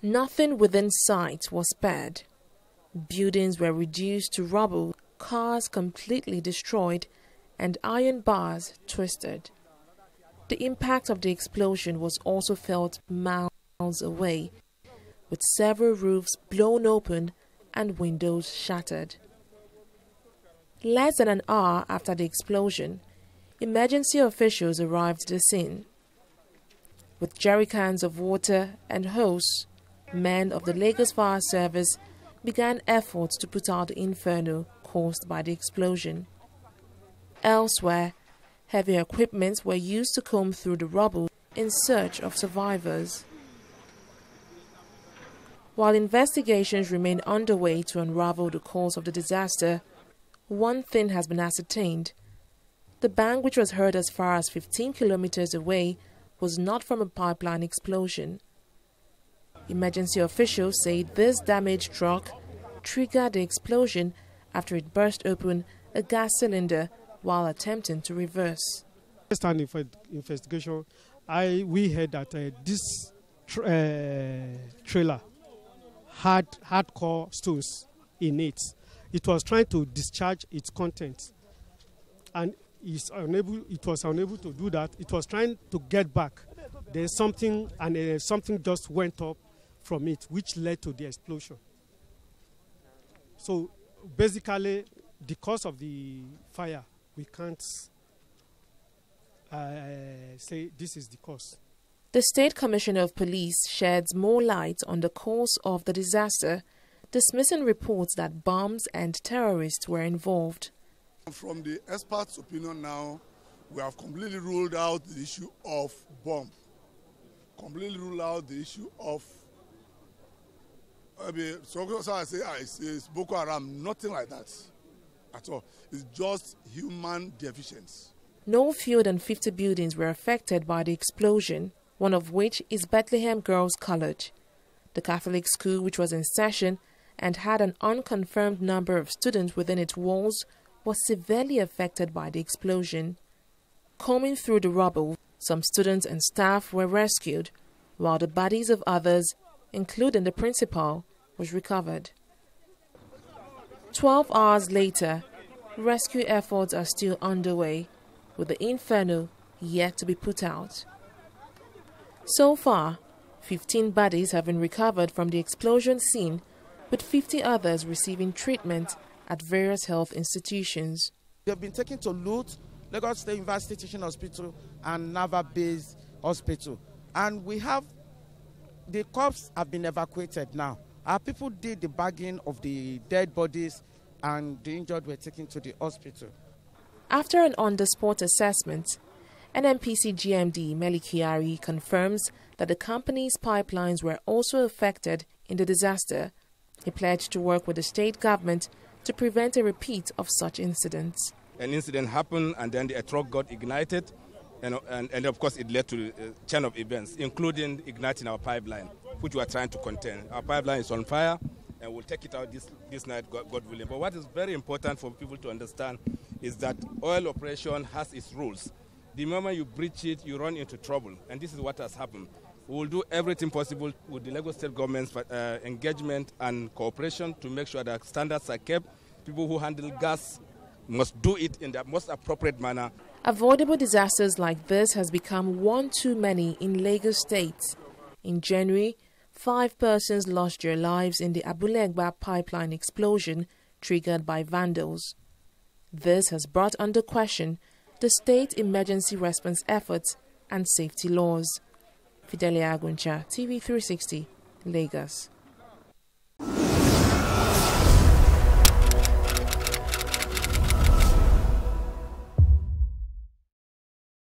Nothing within sight was spared. Buildings were reduced to rubble, cars completely destroyed, and iron bars twisted. The impact of the explosion was also felt miles away, with several roofs blown open and windows shattered. Less than an hour after the explosion, emergency officials arrived at the scene. With jerrycans of water and hose, men of the Lagos Fire Service began efforts to put out the inferno caused by the explosion. Elsewhere, heavy equipment were used to comb through the rubble in search of survivors. While investigations remain underway to unravel the cause of the disaster, one thing has been ascertained. The bang, which was heard as far as 15 kilometers away, was not from a pipeline explosion. Emergency officials say this damaged truck triggered the explosion after it burst open a gas cylinder while attempting to reverse. Based on investigation, we heard that this trailer had hardcore stones in it. It was trying to discharge its contents, and it was unable to do that. It was trying to get back. There's something, and something just went up from it, which led to the explosion. So basically, the cause of the fire, we can't say this is the cause. The State Commissioner of Police sheds more light on the cause of the disaster, dismissing reports that bombs and terrorists were involved. From the experts' opinion now, we have completely ruled out the issue of bomb, completely ruled out the issue of, so I say it's Boko Haram, nothing like that at all. It's just human deficiency. No fewer than 50 buildings were affected by the explosion, one of which is Bethlehem Girls College. The Catholic school, which was in session and had an unconfirmed number of students within its walls, was severely affected by the explosion. Combing through the rubble, some students and staff were rescued, while the bodies of others, including the principal, was recovered. 12 hours later, rescue efforts are still underway, with the inferno yet to be put out. So far, 15 bodies have been recovered from the explosion scene, with 50 others receiving treatment at various health institutions. They have been taken to Lut, Lagos State University Teaching Hospital, and Naval Base Hospital. And the corpses have been evacuated now. Our people did the bagging of the dead bodies, and the injured were taken to the hospital. After an on-the-spot assessment, NNPC GMD Melikiari confirms that the company's pipelines were also affected in the disaster. He pledged to work with the state government to prevent a repeat of such incidents. An incident happened, and then the truck got ignited, and of course it led to a chain of events, including igniting our pipeline, which we are trying to contain. Our pipeline is on fire, and we'll take it out this night, God willing. But what is very important for people to understand is that oil operation has its rules. The moment you breach it, you run into trouble, and this is what has happened. We will do everything possible with the Lagos State government's engagement and cooperation to make sure that standards are kept. People who handle gas must do it in the most appropriate manner. Avoidable disasters like this has become one too many in Lagos State. In January, 5 persons lost their lives in the Abule Ado pipeline explosion triggered by vandals. This has brought under question the state emergency response efforts and safety laws. Abule Ado, TV360, Lagos.